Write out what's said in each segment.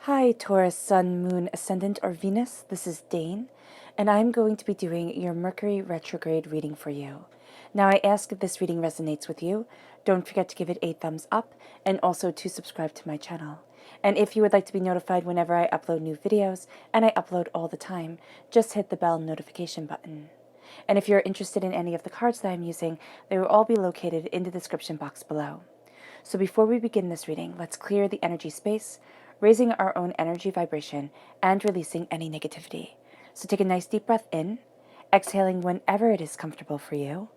Hi, Taurus, Sun, Moon, Ascendant, or Venus. This is Dane, and I'm going to be doing your Mercury retrograde reading for you. Now, I ask if this reading resonates with you. Don't forget to give it a thumbs up and also to subscribe to my channel. And if you would like to be notified whenever I upload new videos, and I upload all the time, just hit the bell notification button. And if you're interested in any of the cards that I'm using, they will all be located in the description box below. So before we begin this reading, let's clear the energy space, raising our own energy vibration and releasing any negativity. So take a nice deep breath in, exhaling whenever it is comfortable for you.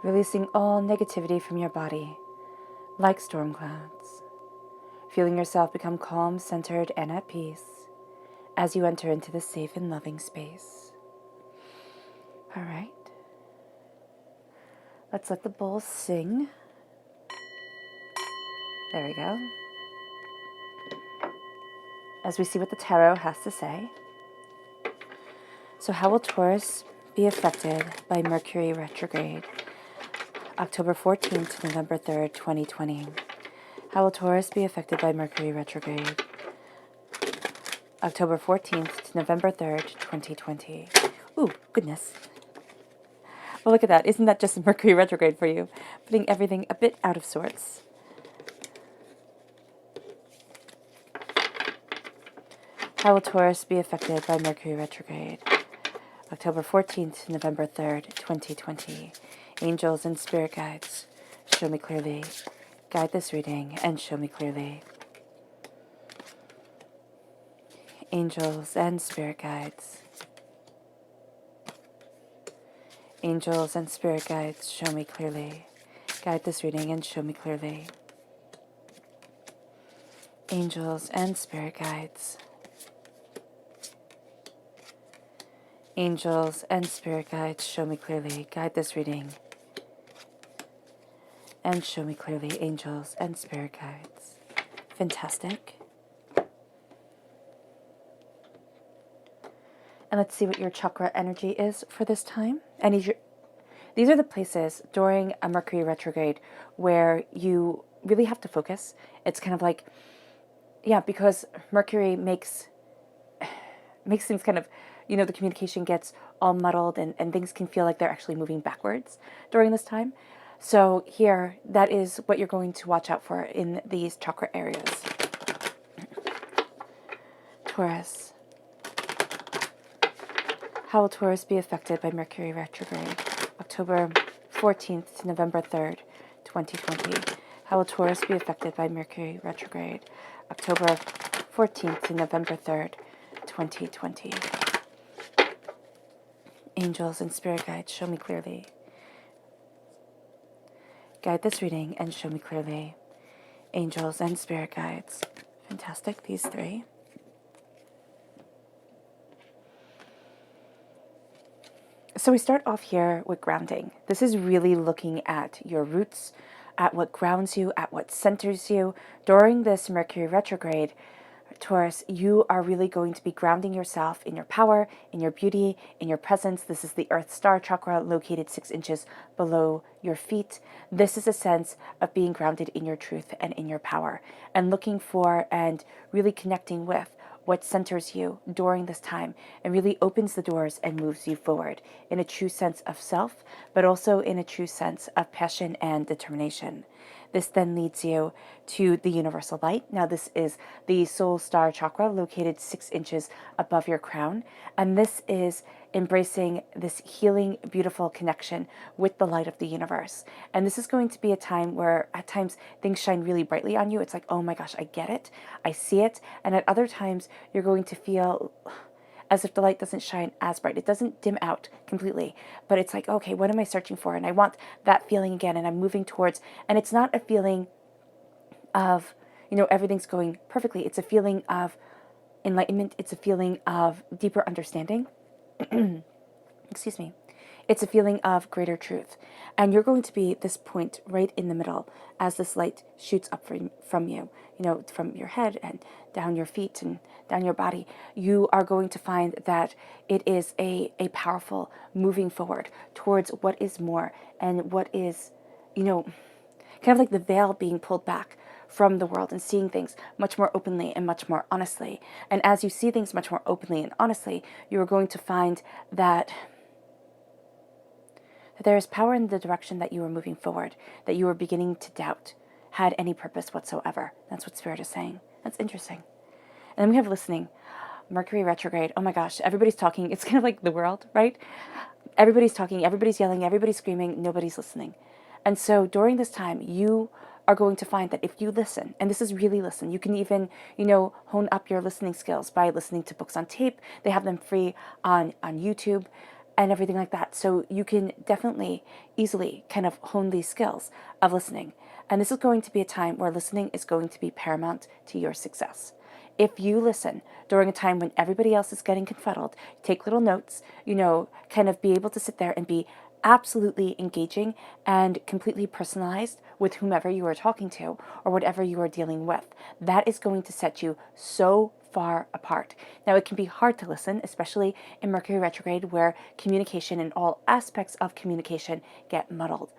Releasing all negativity from your body, like storm clouds. Feeling yourself become calm, centered, and at peace as you enter into this safe and loving space. All right. Let's let the bowls sing. There we go. As we see what the tarot has to say. So how will Taurus be affected by Mercury retrograde? October 14th to November 3rd, 2020. How will Taurus be affected by Mercury retrograde? October 14th to November 3rd, 2020. Ooh, goodness. Well, look at that. Isn't that just Mercury retrograde for you? Putting everything a bit out of sorts. How will Taurus be affected by Mercury retrograde? October 14th to November 3rd, 2020. Angels and spirit guides, show me clearly. Guide this reading and show me clearly. Angels and spirit guides. Angels and spirit guides, show me clearly. Guide this reading and show me clearly. Angels and spirit guides. Angels and spirit guides, show me clearly. Guide this reading and show me clearly. Angels and spirit guides. Fantastic. And let's see what your chakra energy is for this time. These are the places during a Mercury retrograde where you really have to focus. It's kind of like, yeah, because Mercury makes things kind of, the communication gets all muddled and things can feel like they're actually moving backwards during this time. So here, that is what you're going to watch out for in these chakra areas. Taurus. How will Taurus be affected by Mercury retrograde? October 14th to November 3rd, 2020. How will Taurus be affected by Mercury retrograde? October 14th to November 3rd, 2020. Angels and spirit guides, show me clearly. Guide this reading and show me clearly. Angels and spirit guides. Fantastic, these three. So we start off here with grounding. This is really looking at your roots, at what grounds you, at what centers you. During this Mercury retrograde, Taurus, you are really going to be grounding yourself in your power, in your beauty, in your presence. This is the Earth Star chakra located 6 inches below your feet. This is a sense of being grounded in your truth and in your power and looking for and really connecting with what centers you during this time and really opens the doors and moves you forward in a true sense of self, but also in a true sense of passion and determination. This then leads you to the universal light. Now, this is the soul star chakra located 6 inches above your crown. And this is embracing this healing, beautiful connection with the light of the universe. And this is going to be a time where at times things shine really brightly on you. It's like, oh my gosh, I get it. I see it. And at other times, you're going to feel as if the light doesn't shine as bright. It doesn't dim out completely, but it's like, okay, what am I searching for? And I want that feeling again, and I'm moving towards, and it's not a feeling of, everything's going perfectly. It's a feeling of enlightenment. It's a feeling of deeper understanding. Excuse me. It's a feeling of greater truth. And you're going to be this point right in the middle as this light shoots up from you, from your head and down your feet and down your body. You are going to find that it is a powerful moving forward towards what is more and what is, kind of like the veil being pulled back from the world and seeing things much more openly and much more honestly. And as you see things much more openly and honestly, you are going to find that there is power in the direction that you are moving forward, that you are beginning to doubt had any purpose whatsoever. That's what Spirit is saying. That's interesting. And then we have listening. Mercury retrograde. Oh my gosh, everybody's talking. It's kind of like the world, right? Everybody's talking, everybody's yelling, everybody's screaming, nobody's listening. And so during this time, you are going to find that if you listen, and this is really listen, you can even, hone up your listening skills by listening to books on tape. They have them free on YouTube and everything like that. So you can definitely easily kind of hone these skills of listening. And this is going to be a time where listening is going to be paramount to your success. If you listen during a time when everybody else is getting confuddled, take little notes, kind of be able to sit there and be absolutely engaging and completely personalized with whomever you are talking to or whatever you are dealing with. That is going to set you so far apart. Now, it can be hard to listen, especially in Mercury retrograde, where communication and all aspects of communication get muddled.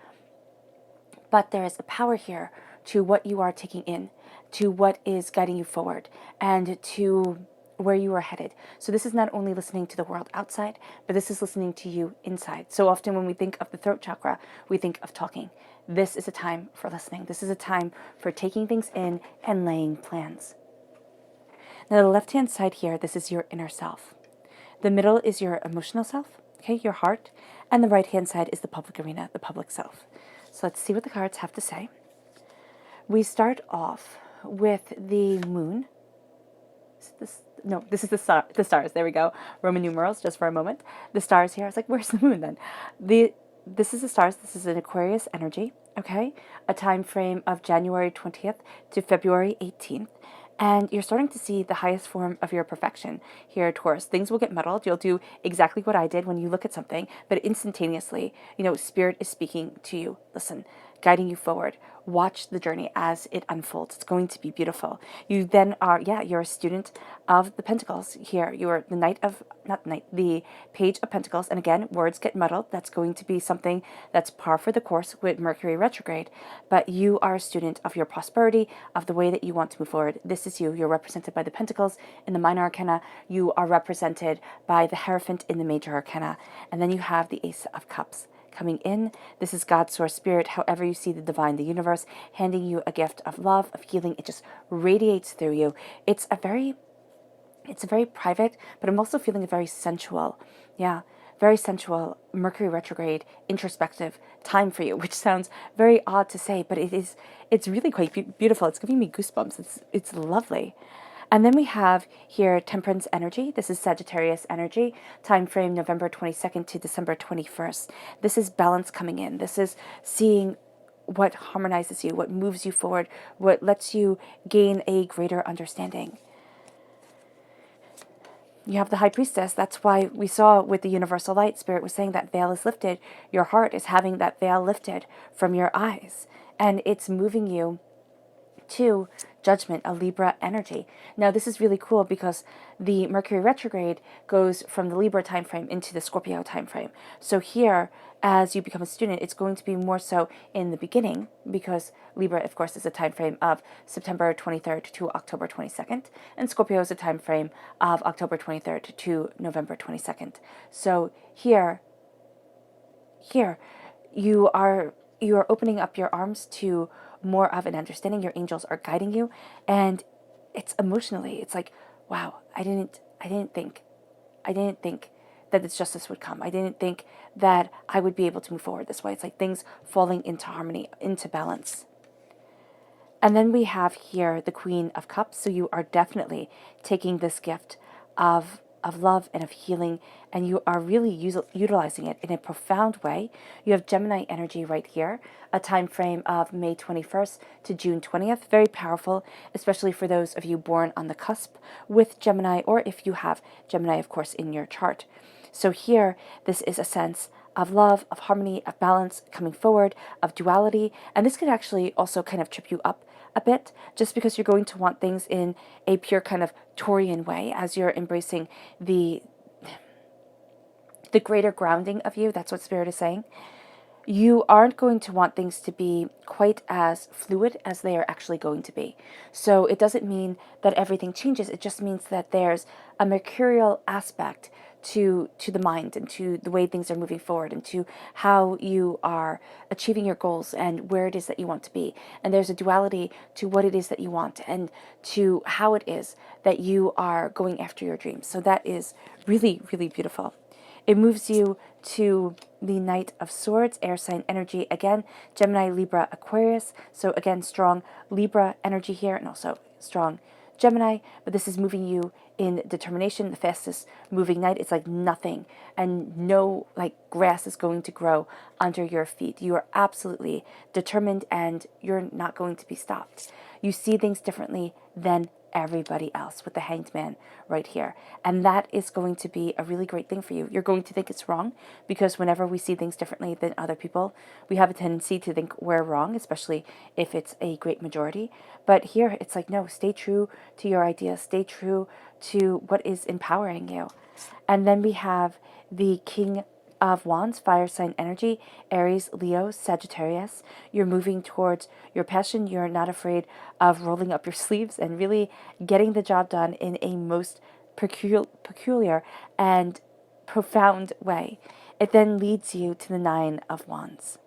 But there is a power here to what you are taking in, to what is guiding you forward, and to where you are headed. So this is not only listening to the world outside, but this is listening to you inside. So often when we think of the throat chakra, we think of talking. This is a time for listening. This is a time for taking things in and laying plans. Now, the left-hand side here, this is your inner self. The middle is your emotional self, okay, your heart, and the right-hand side is the public arena, the public self. So let's see what the cards have to say. We start off with the moon. This is the stars. There we go. Roman numerals, just for a moment. The stars here. I was like, where's the moon then? This is the stars. This is an Aquarius energy, okay? A time frame of January 20th to February 18th. And you're starting to see the highest form of your perfection here, Taurus. Things will get muddled. You'll do exactly what I did when you look at something, but instantaneously, Spirit is speaking to you. Listen, guiding you forward. Watch the journey as it unfolds. It's going to be beautiful. You then are, you're a student of the Pentacles here. You're the Page of Pentacles. And again, words get muddled. That's going to be something that's par for the course with Mercury retrograde. But you are a student of your prosperity, of the way that you want to move forward. This is you. You're represented by the Pentacles in the minor arcana. You are represented by the Hierophant in the major arcana. And then you have the Ace of Cups coming in. This is God's source spirit, however you see the divine, the universe, handing you a gift of love, of healing. It just radiates through you. It's a very private, but I'm also feeling a very sensual, very sensual Mercury retrograde, introspective time for you, which sounds very odd to say, but it's really quite beautiful. It's giving me goosebumps. It's lovely. And then we have here Temperance energy. This is Sagittarius energy, time frame November 22nd to December 21st. This is balance coming in. This is seeing what harmonizes you, what moves you forward, what lets you gain a greater understanding. You have the High Priestess. That's why we saw with the Universal Light, Spirit was saying that veil is lifted. Your heart is having that veil lifted from your eyes. And it's moving you to Judgment, a Libra energy. Now, this is really cool because the Mercury retrograde goes from the Libra time frame into the Scorpio time frame. So here, as you become a student, it's going to be more so in the beginning because Libra, of course, is a time frame of September 23rd to October 22nd, and Scorpio is a time frame of October 23rd to November 22nd. So here you are opening up your arms to more of an understanding. Your angels are guiding you, and it's emotionally, it's like, wow, I didn't think that this justice would come. I didn't think that I would be able to move forward this way. It's like things falling into harmony, into balance. And then we have here the Queen of Cups. So you are definitely taking this gift of love and of healing, and you are really utilizing it in a profound way. You have Gemini energy right here, a time frame of May 21st to June 20th. Very powerful, especially for those of you born on the cusp with Gemini, or if you have Gemini, of course, in your chart. So here, this is a sense of love, of harmony, of balance coming forward, of duality. And this could actually also kind of trip you up a bit, just because you're going to want things in a pure kind of Taurian way as you're embracing the greater grounding of you. That's what Spirit is saying. You aren't going to want things to be quite as fluid as they are actually going to be. So it doesn't mean that everything changes. It just means that there's a mercurial aspect to the mind and to the way things are moving forward and to how you are achieving your goals and where it is that you want to be. And there's a duality to what it is that you want and to how it is that you are going after your dreams. So that is really, really beautiful. It moves you to the Knight of Swords, air sign energy. Again, Gemini, Libra, Aquarius. So again, strong Libra energy here and also strong Gemini. But this is moving you in determination, the fastest moving knight. It's like nothing and no like grass is going to grow under your feet. You are absolutely determined and you're not going to be stopped. You see things differently than everybody else with the Hanged Man right here. And that is going to be a really great thing for you. You're going to think it's wrong because whenever we see things differently than other people, we have a tendency to think we're wrong, especially if it's a great majority. But here it's like, no, stay true to your ideas, stay true to what is empowering you. And then we have the King of Wands, fire sign energy, Aries, Leo, Sagittarius. You're moving towards your passion. You're not afraid of rolling up your sleeves and really getting the job done in a most peculiar and profound way. It then leads you to the Nine of Wands.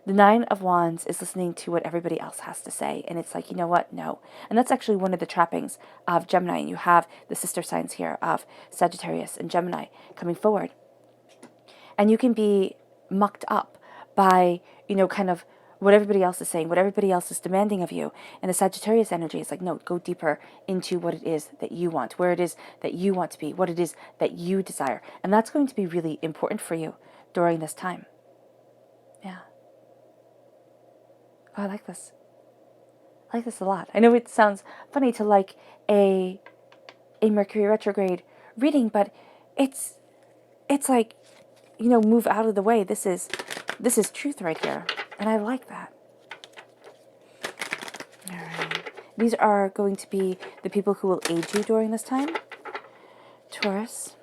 The Nine of Wands is listening to what everybody else has to say. And it's like, you know what? No. And that's actually one of the trappings of Gemini. And you have the sister signs here of Sagittarius and Gemini coming forward. And you can be mucked up by, kind of what everybody else is saying, what everybody else is demanding of you. And the Sagittarius energy is like, no, go deeper into what it is that you want, where it is that you want to be, what it is that you desire. And that's going to be really important for you during this time. Yeah. Oh, I like this. I like this a lot. I know it sounds funny to like a Mercury retrograde reading, but it's like, move out of the way. This is truth right here. And I like that. All right. These are going to be the people who will aid you during this time. Taurus.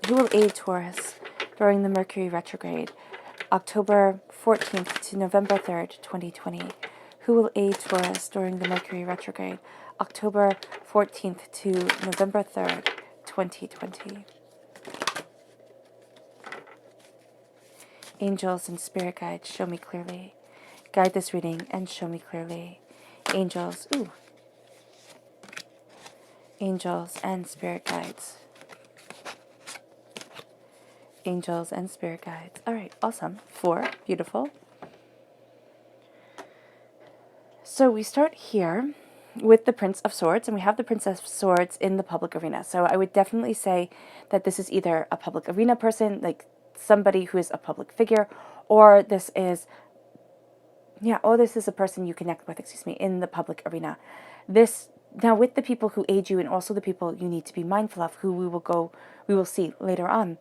Who will aid Taurus during the Mercury retrograde? October 14th to November 3rd, 2020. Who will aid Taurus during the Mercury retrograde? October 14th to November 3rd, 2020. Angels and spirit guides, show me clearly. Guide this reading and show me clearly. Angels, Angels and spirit guides. Angels and spirit guides. All right, awesome. 4, beautiful. So we start here with the Prince of Swords, and we have the Princess of Swords in the public arena. So I would definitely say that this is either a public arena person, like somebody who is a public figure, or this is a person you connect with, in the public arena. Now with the people who aid you and also the people you need to be mindful of, who we will see later on,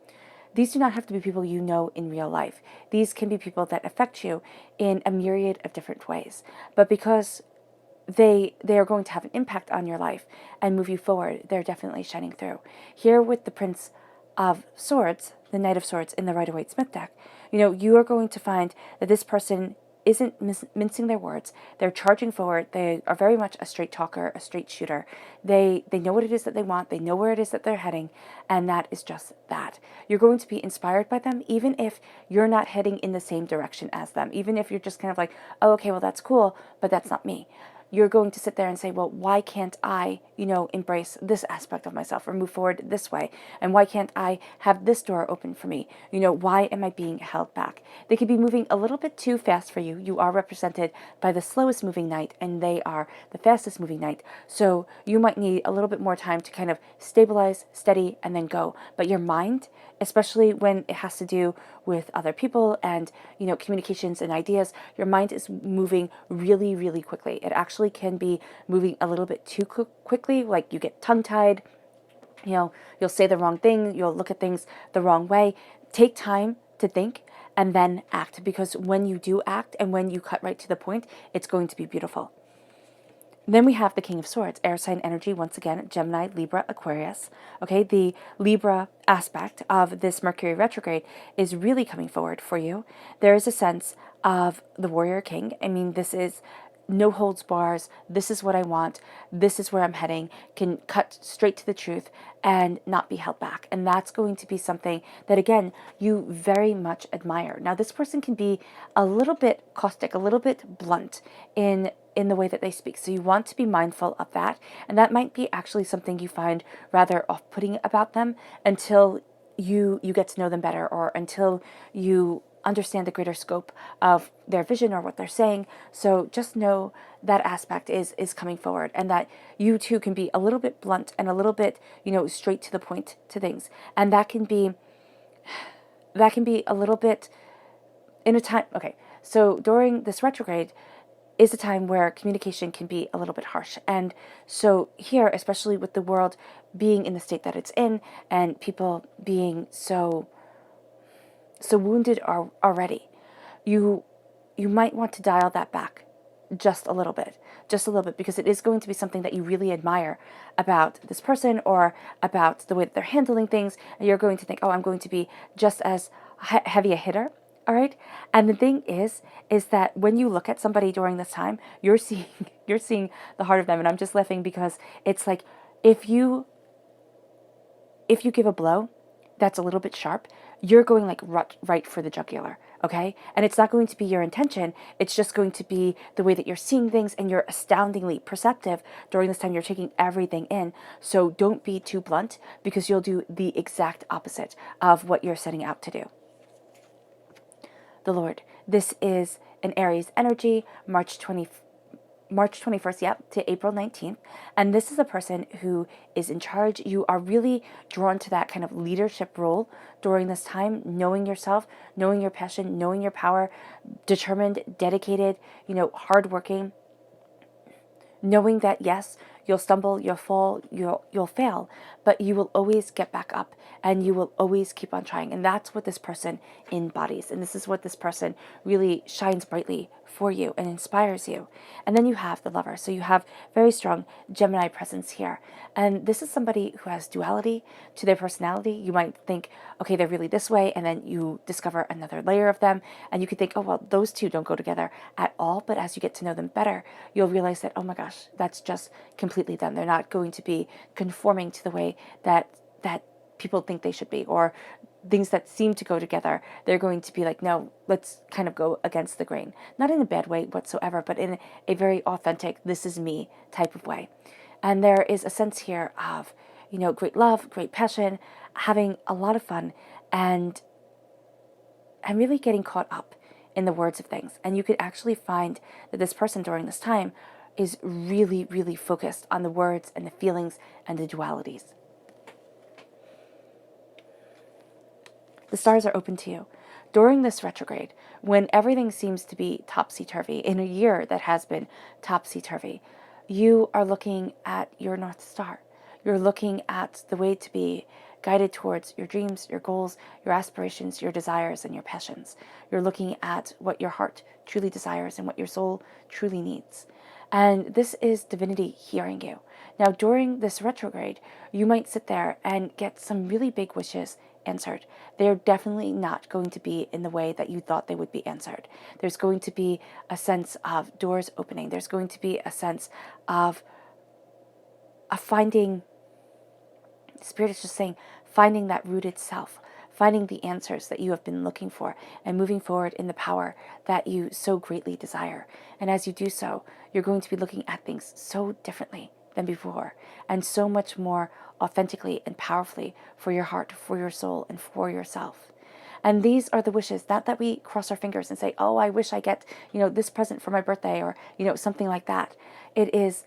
these do not have to be people you know in real life. These can be people that affect you in a myriad of different ways. But because they are going to have an impact on your life and move you forward, they're definitely shining through. Here with the Prince of Swords, the Knight of Swords in the Rider-Waite-Smith deck, you are going to find that this person isn't mincing their words. They're charging forward. They are very much a straight talker, a straight shooter. They know what it is that they want. They know where it is that they're heading, and that is just that. You're going to be inspired by them, even if you're not heading in the same direction as them. Even if you're just kind of like, oh, okay, well, that's cool, but that's not me. You're going to sit there and say, well, why can't I, embrace this aspect of myself or move forward this way? And why can't I have this door open for me? Why am I being held back? They could be moving a little bit too fast for you. You are represented by the slowest moving knight, and they are the fastest moving knight. So you might need a little bit more time to kind of stabilize, steady, and then go. But your mind, especially when it has to do with other people and, communications and ideas, your mind is moving really, really quickly. It actually can be moving a little bit too quickly, like you get tongue-tied, you'll say the wrong thing, you'll look at things the wrong way. Take time to think and then act, because when you do act and when you cut right to the point, it's going to be beautiful. Then we have the King of Swords, air sign energy, once again, Gemini, Libra, Aquarius. Okay, the Libra aspect of this Mercury retrograde is really coming forward for you. There is a sense of the warrior king. I mean, this is no holds bars. This is what I want. This is where I'm heading. Can cut straight to the truth and not be held back. And that's going to be something that, again, you very much admire. Now, this person can be a little bit caustic, a little bit blunt in the way that they speak. So you want to be mindful of that. And that might be actually something you find rather off-putting about them until you get to know them better, or until you understand the greater scope of their vision or what they're saying. So just know that aspect is coming forward, and that you too can be a little bit blunt and a little bit, straight to the point to things. And that can be a little bit in a time. Okay. So during this retrograde is a time where communication can be a little bit harsh. And so here, especially with the world being in the state that it's in, and people being so wounded already, you might want to dial that back just a little bit, because it is going to be something that you really admire about this person or about the way that they're handling things. And you're going to think, oh, I'm going to be just as heavy a hitter. All right. And the thing is that when you look at somebody during this time, you're seeing the heart of them. And I'm just laughing because it's like, if you give a blow that's a little bit sharp, you're going like right for the jugular. Okay. And it's not going to be your intention. It's just going to be the way that you're seeing things, and you're astoundingly perceptive during this time. You're taking everything in. So don't be too blunt, because you'll do the exact opposite of what you're setting out to do. The Lord. This is an Aries energy, March 21st, to April 19th. And this is a person who is in charge. You are really drawn to that kind of leadership role during this time, knowing yourself, knowing your passion, knowing your power, determined, dedicated, hardworking, knowing that, yes, you'll stumble, you'll fall, you'll fail, but you will always get back up, and you will always keep on trying. And that's what this person embodies. And this is what this person really shines brightly for you and inspires you. And then you have the Lover. So you have very strong Gemini presence here. And this is somebody who has duality to their personality. You might think, okay, they're really this way, and then you discover another layer of them, and you could think, oh, well, those two don't go together at all. But as you get to know them better, you'll realize that, oh my gosh, that's just completely them. They're not going to be conforming to the way that people think they should be, or things that seem to go together. They're going to be like, no, let's kind of go against the grain. Not in a bad way whatsoever, but in a very authentic, this is me type of way. And there is a sense here of, great love, great passion, having a lot of fun, and really getting caught up in the words of things. And you could actually find that this person during this time is really, really focused on the words and the feelings and the dualities. The stars are open to you. During this retrograde, when everything seems to be topsy-turvy, in a year that has been topsy-turvy, you are looking at your North Star. You're looking at the way to be guided towards your dreams, your goals, your aspirations, your desires, and your passions. You're looking at what your heart truly desires and what your soul truly needs. And this is divinity hearing you. Now, during this retrograde, you might sit there and get some really big wishes answered. They're definitely not going to be in the way that you thought they would be answered. There's going to be a sense of doors opening. There's going to be a sense of finding, Spirit is just saying, finding that rooted self, finding the answers that you have been looking for, and moving forward in the power that you so greatly desire. And as you do so, you're going to be looking at things so differently than before, and so much more authentically and powerfully for your heart, for your soul, and for yourself. And these are the wishes, not that we cross our fingers and say, oh, I wish I get, this present for my birthday, or, something like that. It is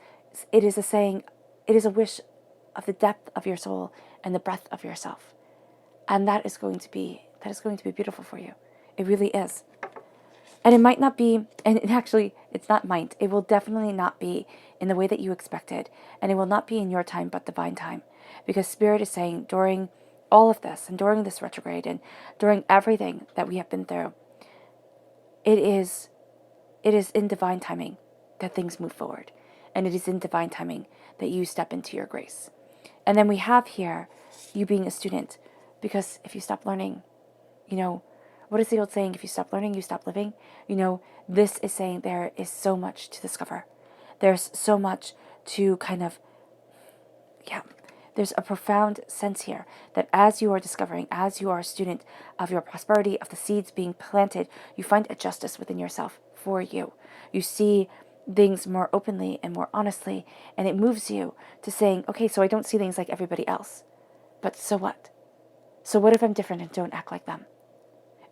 a saying, it is a wish of the depth of your soul and the breadth of yourself. And that is going to be beautiful for you. It really is. And it might not be, and it's not might, it will definitely not be in the way that you expected. And it will not be in your time, but divine time. Because Spirit is saying during all of this, and during this retrograde, and during everything that we have been through, it is in divine timing that things move forward. And it is in divine timing that you step into your grace. And then we have here you being a student. Because if you stop learning, what is the old saying? If you stop learning, you stop living. This is saying there is so much to discover. There's so much to there's a profound sense here that as you are discovering, as you are a student of your prosperity, of the seeds being planted, you find a justice within yourself for you. You see things more openly and more honestly, and it moves you to saying, okay, so I don't see things like everybody else, but so what? So what if I'm different and don't act like them?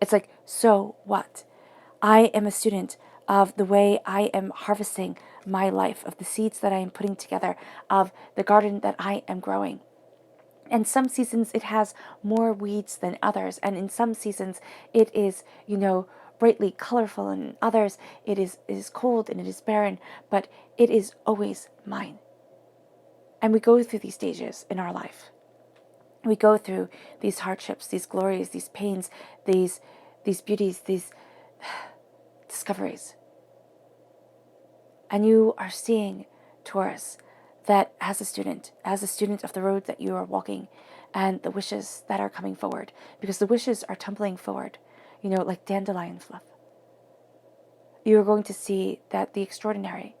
It's like, so what? I am a student of the way I am harvesting my life, of the seeds that I am putting together, of the garden that I am growing. And some seasons it has more weeds than others. And in some seasons it is, brightly colorful, and in others it is cold and it is barren, but it is always mine. And we go through these stages in our life. We go through these hardships, these glories, these pains, these beauties, these discoveries. And you are seeing, Taurus, that as a student of the road that you are walking, and the wishes that are coming forward, because the wishes are tumbling forward, like dandelion fluff. You are going to see that the extraordinary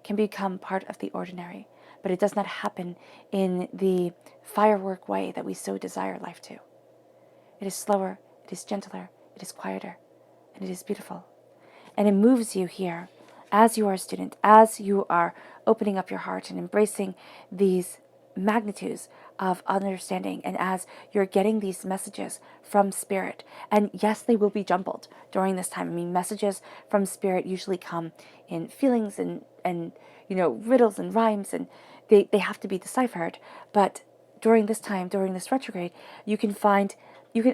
can become part of the ordinary, but it does not happen in the firework way that we so desire life to. It is slower, it is gentler, it is quieter, and it is beautiful. And it moves you here as you are a student, as you are opening up your heart and embracing these magnitudes of understanding, and as you're getting these messages from Spirit. And yes, they will be jumbled during this time. I mean, messages from Spirit usually come in feelings and riddles and rhymes, and they have to be deciphered. But during this time, during this retrograde, you can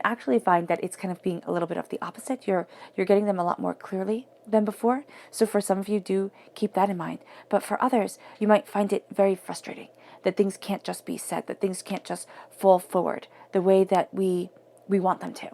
actually find that it's kind of being a little bit of the opposite. You're getting them a lot more clearly than before. So for some of you, do keep that in mind. But for others, you might find it very frustrating that things can't just be said, that things can't just fall forward the way that we want them to.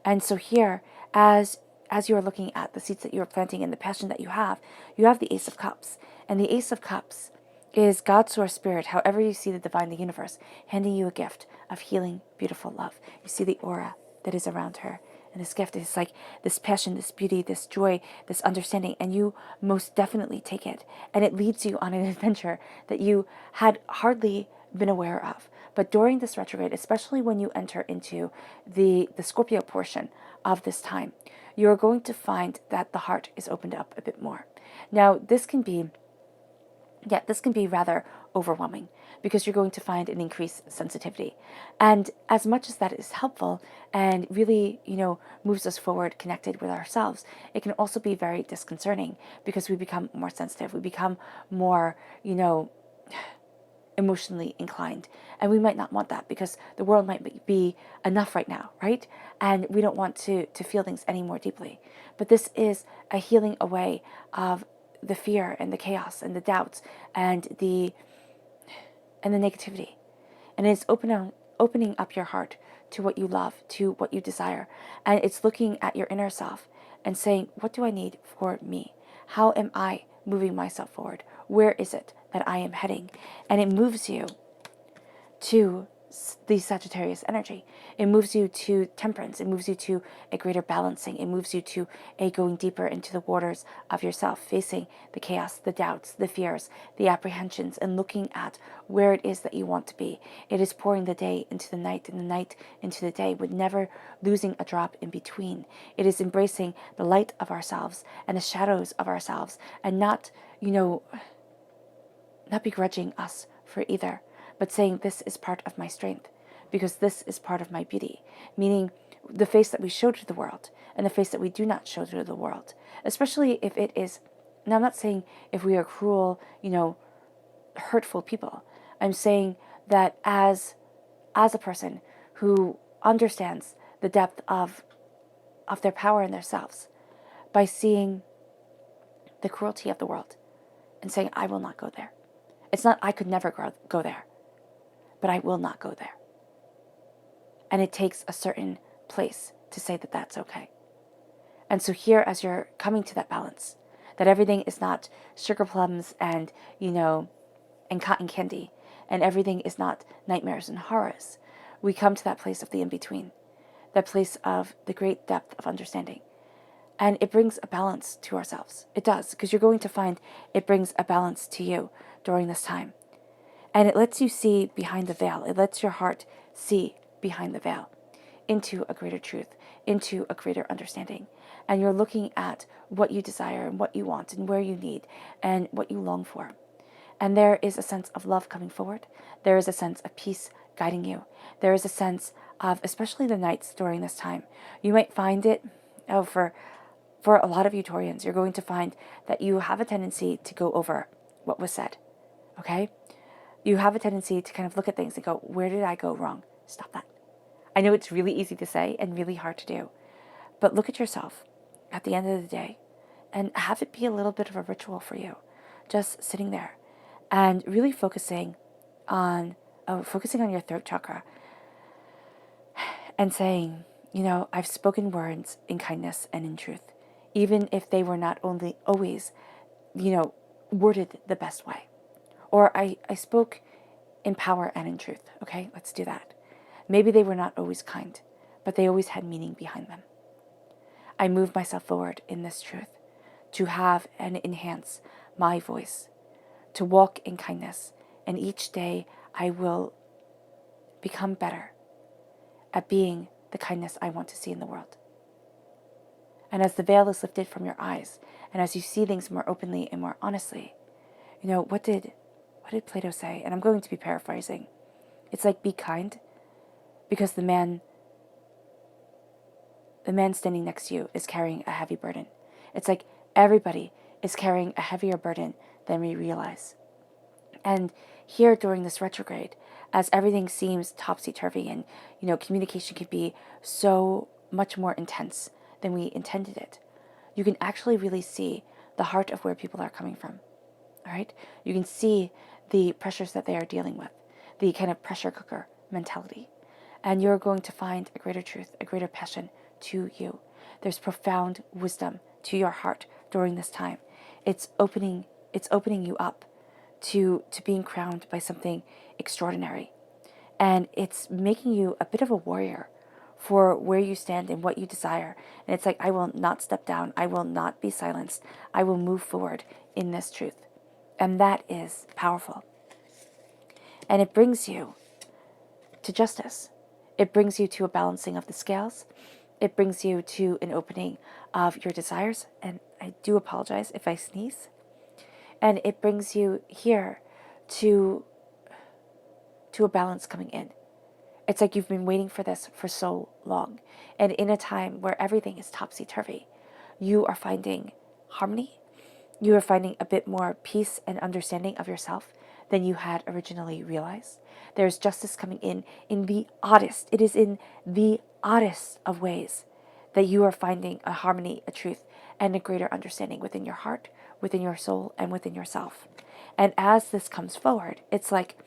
And so here, as you are looking at the seeds that you are planting and the passion that you have the Ace of Cups. And the Ace of Cups is God's source spirit, however you see the divine, the universe, handing you a gift of healing, beautiful love. You see the aura that is around her. And this gift is like this passion, this beauty, this joy, this understanding. And you most definitely take it. And it leads you on an adventure that you had hardly been aware of. But during this retrograde, especially when you enter into the Scorpio portion of this time, you're going to find that the heart is opened up a bit more. Now, this can be rather overwhelming because you're going to find an increased sensitivity. And as much as that is helpful and really, moves us forward connected with ourselves, it can also be very disconcerting because we become more sensitive. We become more, emotionally inclined. And we might not want that because the world might be enough right now, right? And we don't want to feel things any more deeply. But this is a healing away of the fear and the chaos and the doubts and the negativity. And it's opening up your heart to what you love, to what you desire. And it's looking at your inner self and saying, what do I need for me? How am I moving myself forward? Where is it that I am heading? And it moves you to the Sagittarius energy. It moves you to temperance. It moves you to a greater balancing. It moves you to a going deeper into the waters of yourself, facing the chaos, the doubts, the fears, the apprehensions, and looking at where it is that you want to be. It is pouring the day into the night and the night into the day, with never losing a drop in between. It is embracing the light of ourselves and the shadows of ourselves, and not, not begrudging us for either, but saying this is part of my strength because this is part of my beauty, meaning the face that we show to the world and the face that we do not show to the world, especially if it is, now I'm not saying if we are cruel, hurtful people. I'm saying that as a person who understands the depth of their power in themselves, by seeing the cruelty of the world and saying, I will not go there. It's not I could never go there, but I will not go there. And it takes a certain place to say that that's okay. And so here, as you're coming to that balance, that everything is not sugar plums and, and cotton candy, and everything is not nightmares and horrors, we come to that place of the in-between, that place of the great depth of understanding. And it brings a balance to ourselves. It does, because you're going to find it brings a balance to you during this time. And it lets you see behind the veil. It lets your heart see behind the veil into a greater truth, into a greater understanding. And you're looking at what you desire and what you want and where you need and what you long for. And there is a sense of love coming forward. There is a sense of peace guiding you. There is a sense of, especially the nights during this time, you might find it, for a lot of you Taurians, you're going to find that you have a tendency to go over what was said, okay? You have a tendency to kind of look at things and go, where did I go wrong? Stop that. I know it's really easy to say and really hard to do, but look at yourself at the end of the day and have it be a little bit of a ritual for you. Just sitting there and really focusing on your throat chakra and saying, I've spoken words in kindness and in truth, even if they were not only always, worded the best way. Or I spoke in power and in truth. Okay, let's do that. Maybe they were not always kind, but they always had meaning behind them. I move myself forward in this truth to have and enhance my voice, to walk in kindness, and each day I will become better at being the kindness I want to see in the world. And as the veil is lifted from your eyes, and as you see things more openly and more honestly, what did Plato say? And I'm going to be paraphrasing. It's like, be kind, because the man standing next to you is carrying a heavy burden. It's like everybody is carrying a heavier burden than we realize. And here during this retrograde, as everything seems topsy-turvy and, communication can be so much more intense than we intended it, you can actually really see the heart of where people are coming from. All right? You can see the pressures that they are dealing with, the kind of pressure cooker mentality. And you're going to find a greater truth, a greater passion to you. There's profound wisdom to your heart during this time. It's opening you up to being crowned by something extraordinary. And it's making you a bit of a warrior for where you stand and what you desire. And it's like, I will not step down. I will not be silenced. I will move forward in this truth. And that is powerful. And it brings you to justice. It brings you to a balancing of the scales. It brings you to an opening of your desires. And I do apologize if I sneeze. And it brings you here to a balance coming in. It's like you've been waiting for this for so long. And in a time where everything is topsy-turvy, you are finding harmony. You are finding a bit more peace and understanding of yourself than you had originally realized. There's justice coming in the oddest. It is in the oddest of ways that you are finding a harmony, a truth, and a greater understanding within your heart, within your soul, and within yourself. And as this comes forward, it's like,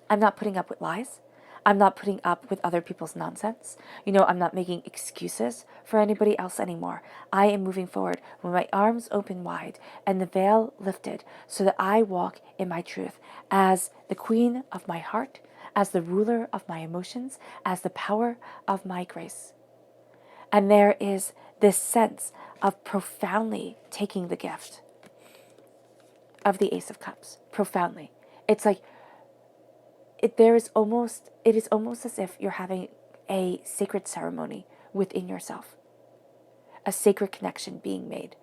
I'm not putting up with lies. I'm not putting up with other people's nonsense. I'm not making excuses for anybody else anymore. I am moving forward with my arms open wide and the veil lifted so that I walk in my truth as the queen of my heart, as the ruler of my emotions, as the power of my grace. And there is this sense of profoundly taking the gift of the Ace of Cups, profoundly. It's like it is almost as if you're having a sacred ceremony within yourself, a sacred connection being made.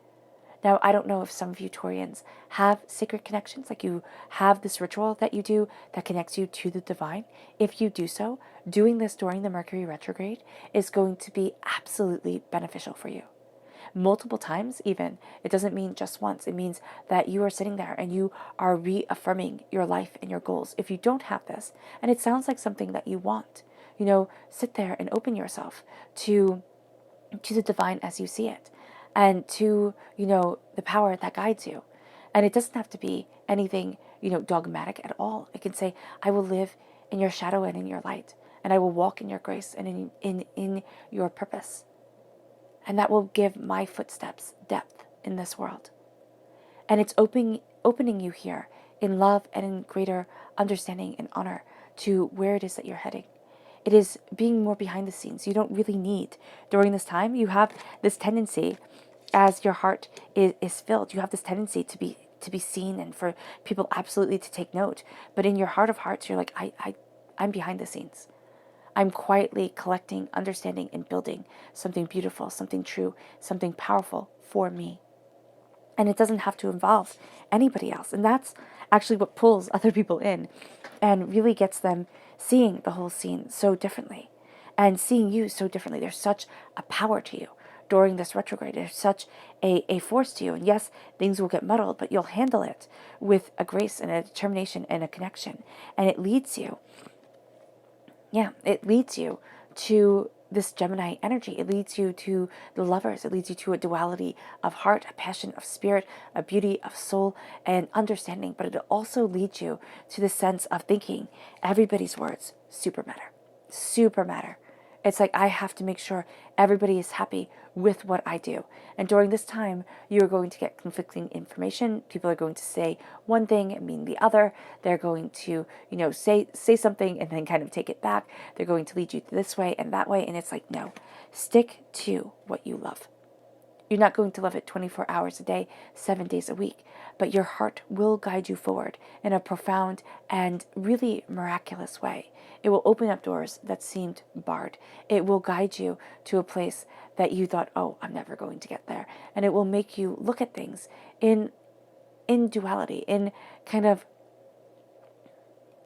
Now, I don't know if some of you Taurians have sacred connections, like you have this ritual that you do that connects you to the divine. If you do so, doing this during the Mercury retrograde is going to be absolutely beneficial for you. Multiple times even. It doesn't mean just once. It means that you are sitting there and you are reaffirming your life and your goals. If you don't have this, and it sounds like something that you want, sit there and open yourself to the divine as you see it, and to, the power that guides you. And it doesn't have to be anything, dogmatic at all. It can say, I will live in your shadow and in your light, and I will walk in your grace and in your purpose. And that will give my footsteps depth in this world. And it's opening you here in love and in greater understanding and honor to where it is that you're heading. It is being more behind the scenes. You don't really need, during this time, you have this tendency, as your heart is filled, you have this tendency to be seen and for people absolutely to take note. But in your heart of hearts, you're like, I'm behind the scenes. I'm quietly collecting, understanding, and building something beautiful, something true, something powerful for me. And it doesn't have to involve anybody else. And that's actually what pulls other people in and really gets them seeing the whole scene so differently and seeing you so differently. There's such a power to you during this retrograde. There's such a force to you. And yes, things will get muddled, but you'll handle it with a grace and a determination and a connection. And it leads you to this Gemini energy. It leads you to the lovers. It leads you to a duality of heart, a passion of spirit, a beauty of soul, and understanding. But it also leads you to the sense of thinking everybody's words super matter. Super matter. It's like I have to make sure everybody is happy with what I do. And during this time, you're going to get conflicting information. People are going to say one thing and mean the other. They're going to, say something and then kind of take it back. They're going to lead you this way and that way. And it's like, no, stick to what you love. You're not going to love it 24 hours a day, 7 days a week, but your heart will guide you forward in a profound and really miraculous way. It will open up doors that seemed barred. It will guide you to a place that you thought, oh, I'm never going to get there. And it will make you look at things in duality, in kind of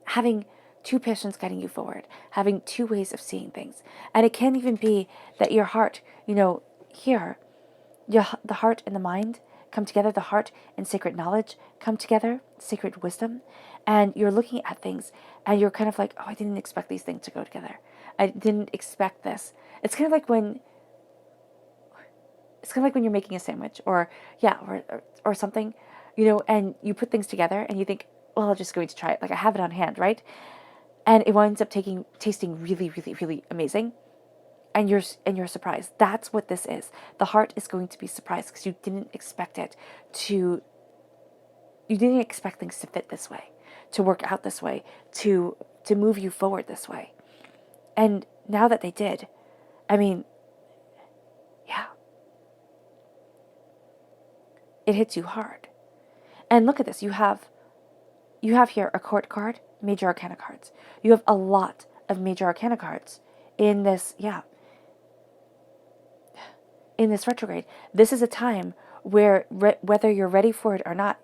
having two passions guiding you forward, having two ways of seeing things. And it can even be that your heart, here, the heart and the mind come together, the heart and sacred knowledge come together, sacred wisdom, and you're looking at things and you're kind of like, oh, I didn't expect these things to go together. I didn't expect this. It's kind of like when you're making a sandwich or something, and you put things together and you think, well, I'm just going to try it. Like I have it on hand, right? And it winds up tasting really, really, really amazing. And you're surprised. That's what this is. The heart is going to be surprised because you didn't expect things to fit this way, to work out this way, to move you forward this way. And now that they did, I mean, yeah, it hits you hard. And look at this. You have here a court card, major arcana cards. You have a lot of major arcana cards in this, in this retrograde. This is a time where whether you're ready for it or not,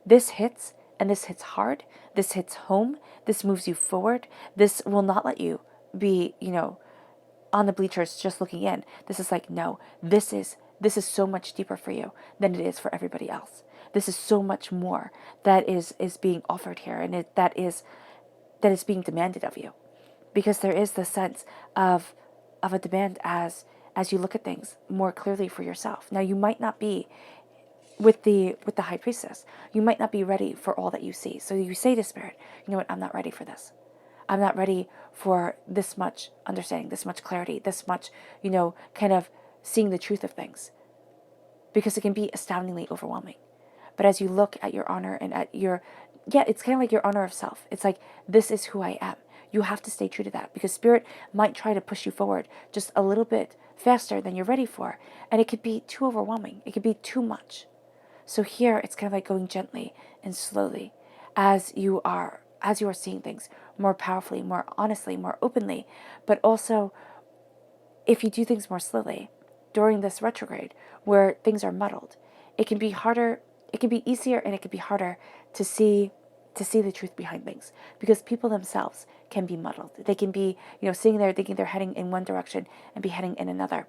this hits, and this hits hard. This hits home. This moves you forward. This will not let you be, on the bleachers just looking in. This is like, no, this is so much deeper for you than it is for everybody else. This is so much more that is being offered here, and that is being demanded of you, because there is the sense of a demand as you look at things more clearly for yourself. Now, you might not be with the high priestess. You might not be ready for all that you see. So you say to spirit, you know what, I'm not ready for this. I'm not ready for this much understanding, this much clarity, this much, kind of seeing the truth of things, because it can be astoundingly overwhelming. But as you look at your honor and at your, it's kind of like your honor of self. It's like, this is who I am. you have to stay true to that, because Spirit might try to push you forward just a little bit faster than you're ready for. And it could be too overwhelming. It could be too much. So here it's kind of like going gently and slowly as you are seeing things more powerfully, more honestly, more openly. But also, if you do things more slowly during this retrograde where things are muddled, it can be harder, it can be easier, and it can be harder to see the truth behind things, because people themselves can be muddled. They can be, sitting there thinking they're heading in one direction and be heading in another.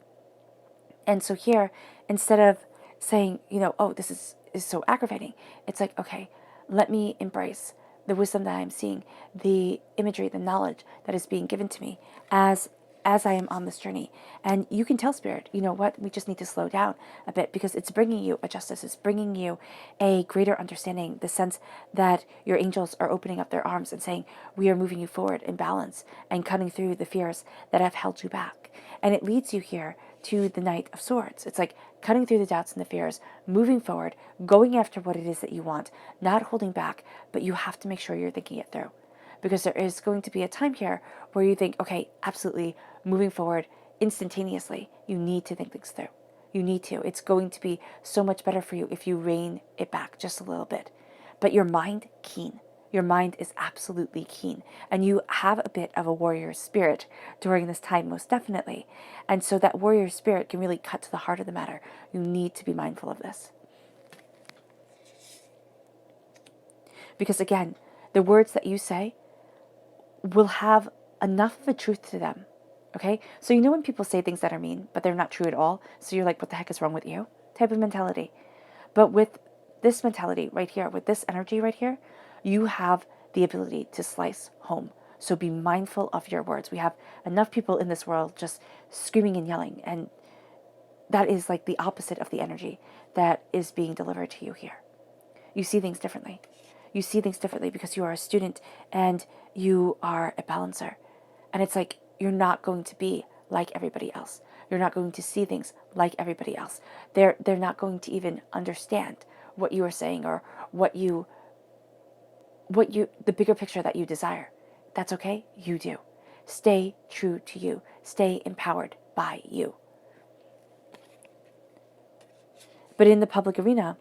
And so here, instead of saying, oh, this is so aggravating, it's like, okay, let me embrace the wisdom that I'm seeing, the imagery, the knowledge that is being given to me as I am on this journey. And you can tell Spirit, you know what, we just need to slow down a bit, because it's bringing you a justice, it's bringing you a greater understanding, the sense that your angels are opening up their arms and saying, we are moving you forward in balance and cutting through the fears that have held you back. And it leads you here to the Knight of Swords. It's like cutting through the doubts and the fears, moving forward, going after what it is that you want, not holding back, but you have to make sure you're thinking it through. Because there is going to be a time here where you think, okay, absolutely, moving forward instantaneously, you need to think things through. You need to. It's going to be so much better for you if you rein it back just a little bit. But your mind, keen. Your mind is absolutely keen. And you have a bit of a warrior spirit during this time, most definitely. And so that warrior spirit can really cut to the heart of the matter. You need to be mindful of this. Because again, the words that you say will have enough of a truth to them. Okay? So when people say things that are mean, but they're not true at all, so you're like, what the heck is wrong with you? Type of mentality. But with this mentality right here, with this energy right here, you have the ability to slice home. So be mindful of your words. We have enough people in this world just screaming and yelling, and that is like the opposite of the energy that is being delivered to you here. You see things differently. You see things differently because you are a student and you are a balancer. And it's like you're not going to be like everybody else. You're not going to see things like everybody else. They're not going to even understand what you are saying or what you the bigger picture that you desire. That's okay. You do. Stay true to you. Stay empowered by you. But in the public arena,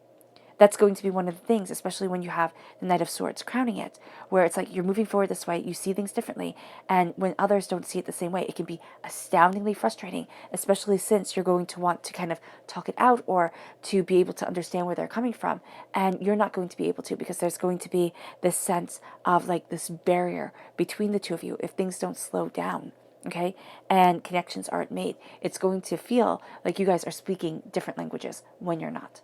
that's going to be one of the things, especially when you have the Knight of Swords crowning it, where it's like you're moving forward this way, you see things differently, and when others don't see it the same way, it can be astoundingly frustrating, especially since you're going to want to kind of talk it out or to be able to understand where they're coming from, and you're not going to be able to, because there's going to be this sense of like this barrier between the two of you if things don't slow down. Okay, and connections aren't made. It's going to feel like you guys are speaking different languages when you're not.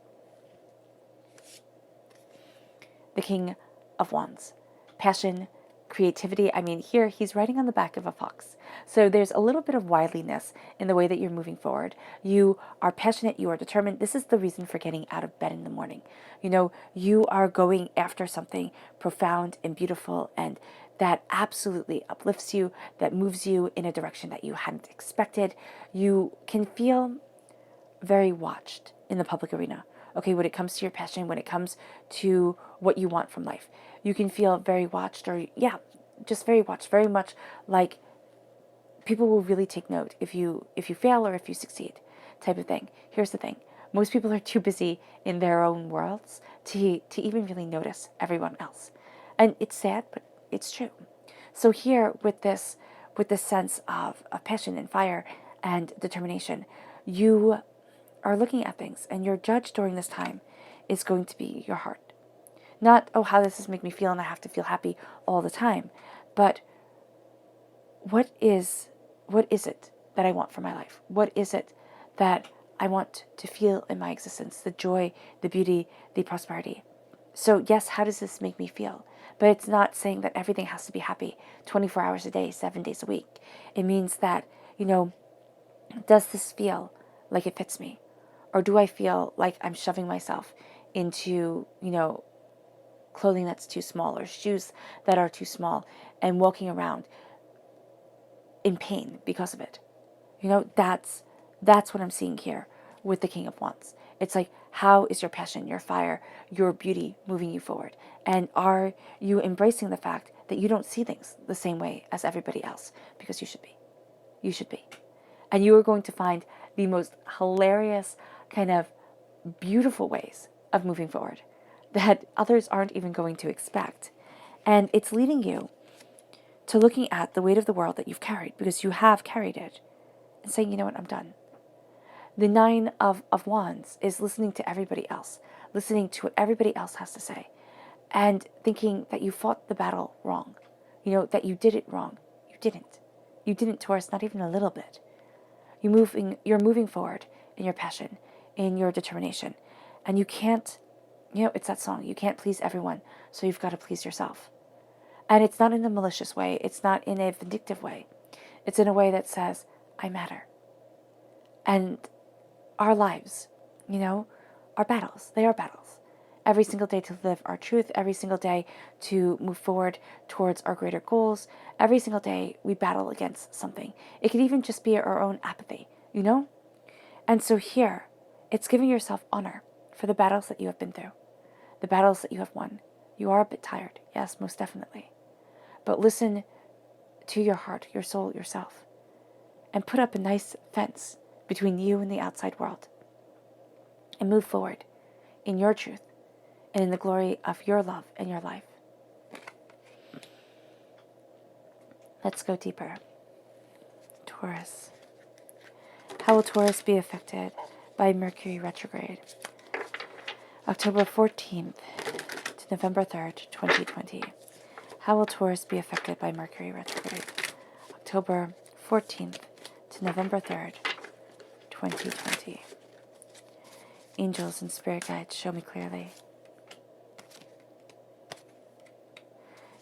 The King of Wands. Passion, creativity. I mean, here he's riding on the back of a fox. So there's a little bit of wiliness in the way that you're moving forward. You are passionate. You are determined. This is the reason for getting out of bed in the morning. You are going after something profound and beautiful and that absolutely uplifts you, that moves you in a direction that you hadn't expected. You can feel very watched in the public arena. Okay, when it comes to your passion, when it comes to what you want from life, you can feel very watched, or just very watched, very much like people will really take note if you fail or if you succeed, type of thing. Here's the thing: most people are too busy in their own worlds to even really notice everyone else, and it's sad, but it's true. So here with this sense of passion and fire and determination, you are looking at things, and your judge during this time is going to be your heart. Not, oh, how does this make me feel and I have to feel happy all the time, but what is it that I want for my life? What is it that I want to feel in my existence? The joy, the beauty, the prosperity. So yes, how does this make me feel? But it's not saying that everything has to be happy 24 hours a day, 7 days a week. It means that, does this feel like it fits me? Or do I feel like I'm shoving myself into, clothing that's too small or shoes that are too small and walking around in pain because of it? That's what I'm seeing here with the King of Wands. It's like, how is your passion, your fire, your beauty moving you forward? And are you embracing the fact that you don't see things the same way as everybody else, because you should be. You should be. And you are going to find the most hilarious, kind of beautiful ways of moving forward that others aren't even going to expect. And it's leading you to looking at the weight of the world that you've carried, because you have carried it, and saying, you know what, I'm done. The Nine of Wands is listening to everybody else, listening to what everybody else has to say, and thinking that you fought the battle wrong, that you did it wrong. You didn't. You didn't, Taurus, not even a little bit. You're moving forward in your passion, in your determination. And you can't, it's that song, you can't please everyone, so you've got to please yourself. And it's not in a malicious way. It's not in a vindictive way. It's in a way that says, I matter. And our lives, are battles. They are battles. Every single day to live our truth, every single day to move forward towards our greater goals. Every single day we battle against something. It could even just be our own apathy, And so here, it's giving yourself honor for the battles that you have been through, the battles that you have won. You are a bit tired, yes, most definitely. But listen to your heart, your soul, yourself, and put up a nice fence between you and the outside world. And move forward in your truth and in the glory of your love and your life. Let's go deeper. Taurus. How will Taurus be affected by Mercury retrograde? October 14th to November 3rd, 2020. How will Taurus be affected by Mercury retrograde? October 14th to November 3rd, 2020. Angels and spirit guides, show me clearly.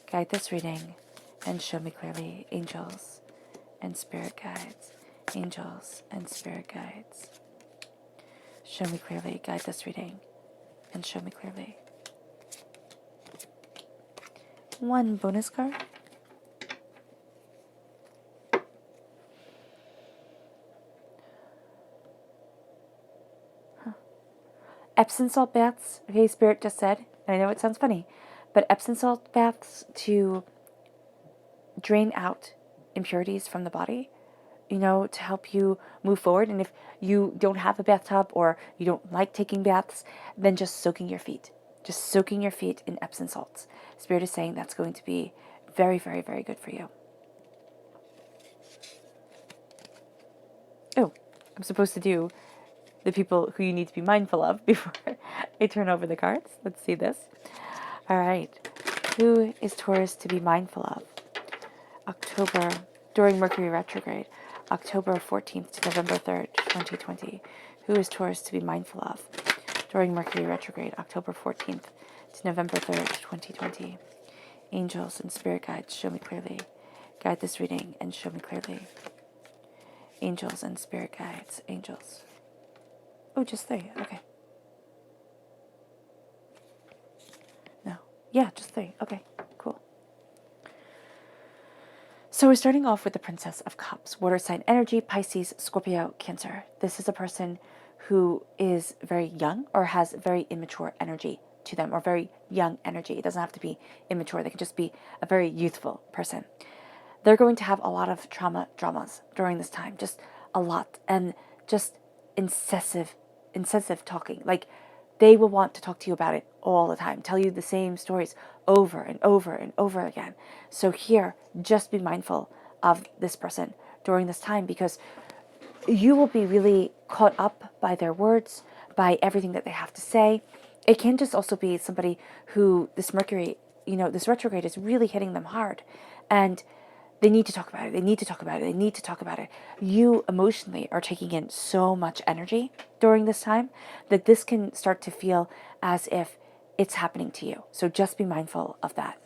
Guide this reading and show me clearly. Angels and spirit guides. Angels and spirit guides. Show me clearly. Guide this reading and show me clearly. One bonus card. Epsom salt baths, okay, Spirit just said, and I know it sounds funny, but Epsom salt baths to drain out impurities from the body, to help you move forward. And if you don't have a bathtub or you don't like taking baths, then just soaking your feet. Just soaking your feet in Epsom salts. Spirit is saying that's going to be very, very, very good for you. Oh, I'm supposed to do the people who you need to be mindful of before I turn over the cards. Let's see this. All right. Who is Taurus to be mindful of? During Mercury retrograde, October 14th to November 3rd, 2020. Who is Taurus to be mindful of? During Mercury retrograde, October 14th to November 3rd, 2020. Angels and spirit guides, show me clearly. Guide this reading and show me clearly. Angels and spirit guides, angels. Oh, just 3. Okay. No. Yeah, just 3. Okay, cool. So we're starting off with the Princess of Cups. Water sign energy, Pisces, Scorpio, Cancer. This is a person who is very young or has very immature energy to them, or very young energy. It doesn't have to be immature. They can just be a very youthful person. They're going to have a lot of dramas during this time. Just a lot. And just incessive talking. Like, they will want to talk to you about it all the time, tell you the same stories over and over and over again. So here, just be mindful of this person during this time, because you will be really caught up by their words, by everything that they have to say. It can just also be somebody who this Mercury, this retrograde is really hitting them hard, and they need to talk about it. They need to talk about it. They need to talk about it. You emotionally are taking in so much energy during this time that this can start to feel as if it's happening to you. So just be mindful of that.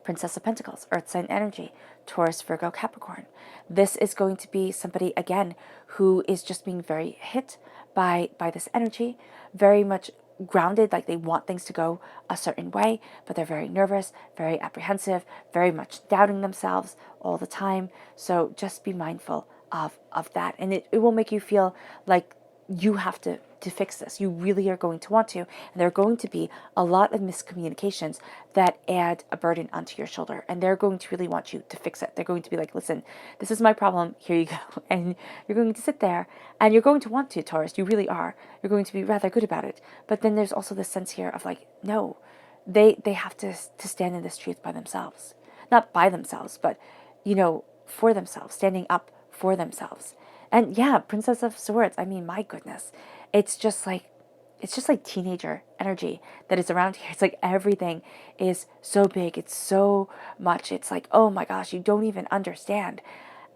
Princess of Pentacles, Earth sign energy, Taurus, Virgo, Capricorn. This is going to be somebody, again, who is just being very hit by this energy, very much grounded, like they want things to go a certain way, but they're very nervous, very apprehensive, very much doubting themselves all the time. So just be mindful of that. And it will make you feel like you have to fix this. You really are going to want to. And there are going to be a lot of miscommunications that add a burden onto your shoulder. And they're going to really want you to fix it. They're going to be like, listen, this is my problem. Here you go. And you're going to sit there and you're going to want to, Taurus. You really are. You're going to be rather good about it. But then there's also this sense here of like, no, they have to stand in this truth by themselves. Not by themselves, but, for themselves, standing up for themselves. And yeah, Princess of Swords, I mean, my goodness. It's just like teenager energy that is around here. It's like everything is so big. It's so much. It's like, oh my gosh, you don't even understand.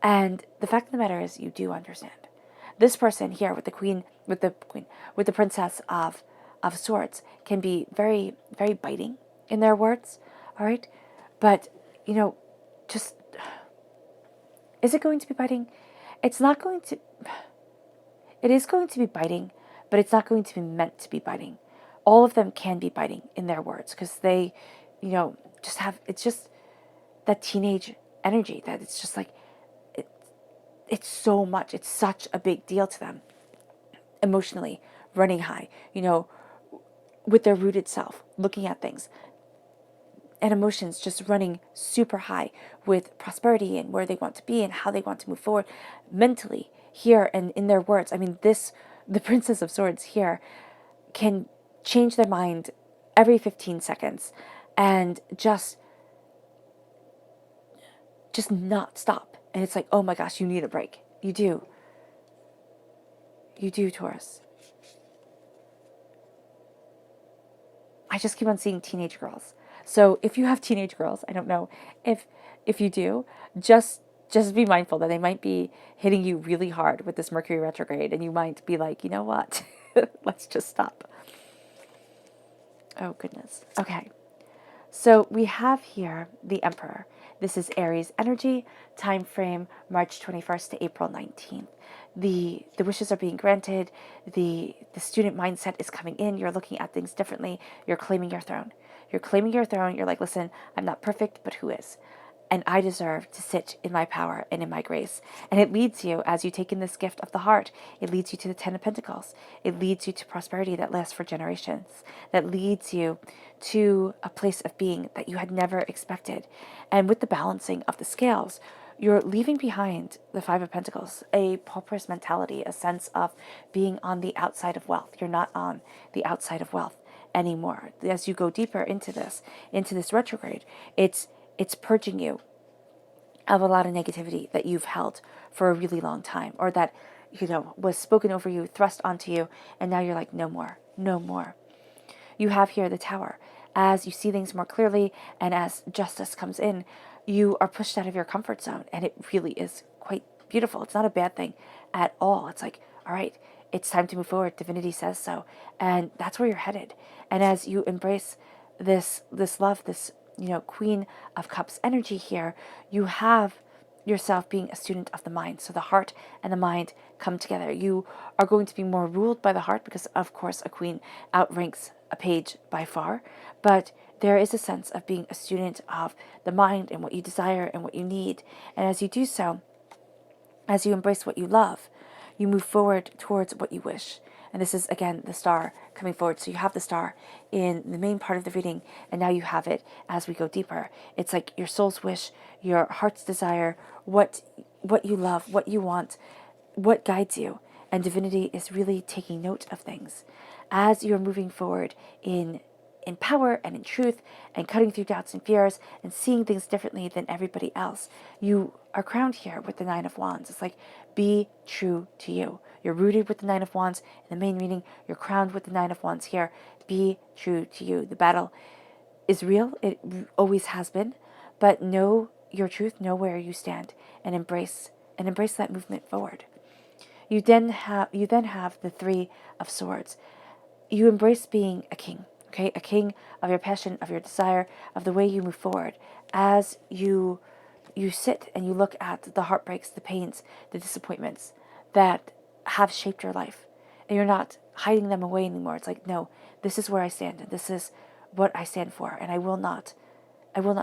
And the fact of the matter is you do understand. This person here with the Princess of Swords can be very, very biting in their words. All right. But, just, is it going to be biting? It's not going to, it is going to be biting, but it's not going to be meant to be biting. All of them can be biting in their words because they, just have, it's just that teenage energy that it's just like, it's so much, it's such a big deal to them. Emotionally, running high, with their rooted self, looking at things, and emotions just running super high with prosperity and where they want to be and how they want to move forward mentally here and in their words. I mean, the Princess of Swords here can change their mind every 15 seconds and just not stop. And it's like, oh my gosh, you need a break. You do. You do, Taurus. I just keep on seeing teenage girls. So if you have teenage girls, I don't know if you do, just be mindful that they might be hitting you really hard with this Mercury retrograde, and you might be like, you know what, let's just stop. Oh goodness. Okay. So we have here the Emperor. This is Aries energy, time frame March 21st to April 19th. The wishes are being granted. The student mindset is coming in. You're looking at things differently. You're claiming your throne. You're claiming your throne. You're like, listen, I'm not perfect, but who is? And I deserve to sit in my power and in my grace. And it leads you, as you take in this gift of the heart, it leads you to the Ten of Pentacles. It leads you to prosperity that lasts for generations. That leads you to a place of being that you had never expected. And with the balancing of the scales, you're leaving behind the Five of Pentacles, a pauper's mentality, a sense of being on the outside of wealth. You're not on the outside of wealth anymore. As you go deeper into this retrograde, it's purging you of a lot of negativity that you've held for a really long time, or that, was spoken over you, thrust onto you, and now you're like, no more, no more. You have here the Tower. As you see things more clearly and as justice comes in, you are pushed out of your comfort zone, and it really is quite beautiful. It's not a bad thing at all. It's like, all right, it's time to move forward. Divinity says so, and that's where you're headed. And as you embrace this love, this Queen of Cups energy here, you have yourself being a student of the mind. So the heart and the mind come together. You are going to be more ruled by the heart because, of course, a queen outranks a page by far. But there is a sense of being a student of the mind and what you desire and what you need. And as you do so, as you embrace what you love, you move forward towards what you wish. And this is, again, the star coming forward. So you have the star in the main part of the reading, and now you have it as we go deeper. It's like your soul's wish, your heart's desire, what you love, what you want, what guides you. And divinity is really taking note of things. As you're moving forward in power and in truth and cutting through doubts and fears and seeing things differently than everybody else, you are crowned here with the Nine of Wands. It's like, be true to you. You're rooted with the Nine of Wands in the main reading. You're crowned with the Nine of Wands here. Be true to you. The battle is real. It always has been. But know your truth, know where you stand, and embrace that movement forward. You then have the Three of Swords. You embrace being a king. Okay, a king of your passion, of your desire, of the way you move forward. As you sit and you look at the heartbreaks, the pains, the disappointments that have shaped your life, and you're not hiding them away anymore. It's like, no, this is where I stand, and this is what I stand for, and I will not